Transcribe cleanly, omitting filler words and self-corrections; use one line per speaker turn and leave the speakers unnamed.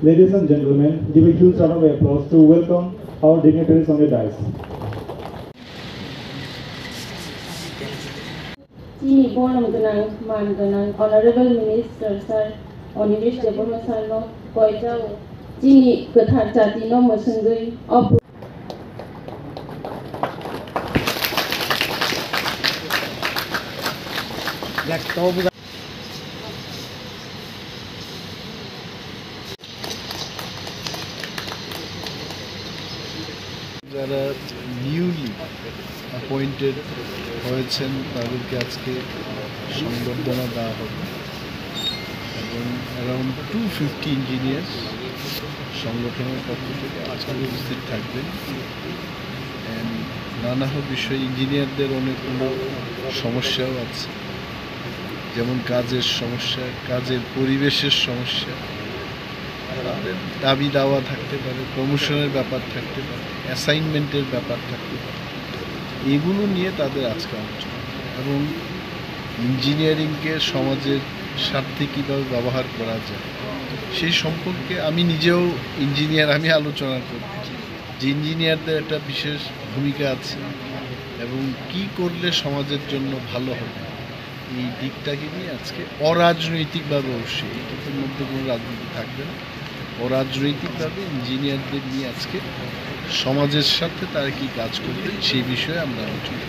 Ladies and gentlemen, give a huge round of applause to welcome our dignitaries on the dais.
Honorable Minister Sir, Oniris Debolo Sarno, Koitao, Jini Guthatino Musungui, of
যারা newly appointed হয়েছেন তাদেরকে আজকে সংবর্ধনা দেওয়া হবে এবং around 250 engineer সংগঠনের পক্ষ থেকে আজকে উপস্থিত থাকবেন। নানা বিষয়ে ইঞ্জিনিয়ারদের অনেকগুলো সমস্যাও আছে, যেমন কাজের সমস্যা, কাজের পরিবেশের সমস্যা, তাদের দাবি দাওয়া থাকতে পারে, প্রমোশনের ব্যাপার থাকতে পারে, অ্যাসাইনমেন্টের ব্যাপার থাকতে পারে। এগুলো নিয়ে তাদের আজকে আলোচনা এবং ইঞ্জিনিয়ারিংকে সমাজের স্বার্থে কীভাবে ব্যবহার করা যায় সেই সম্পর্কে আমি নিজেও ইঞ্জিনিয়ার, আমি আলোচনা করছি যে ইঞ্জিনিয়ারদের একটা বিশেষ ভূমিকা আছে এবং কি করলে সমাজের জন্য ভালো হবে এই দিকটাকে নিয়ে আজকে অরাজনৈতিকভাবে অবশ্যই এটার মধ্যে কোনো রাজনীতি থাকবে না, অরাজনৈতিকভাবে ইঞ্জিনিয়ারদের নিয়ে আজকে সমাজের সাথে তারা কী কাজ করবে সেই বিষয়ে আমরা আলোচনা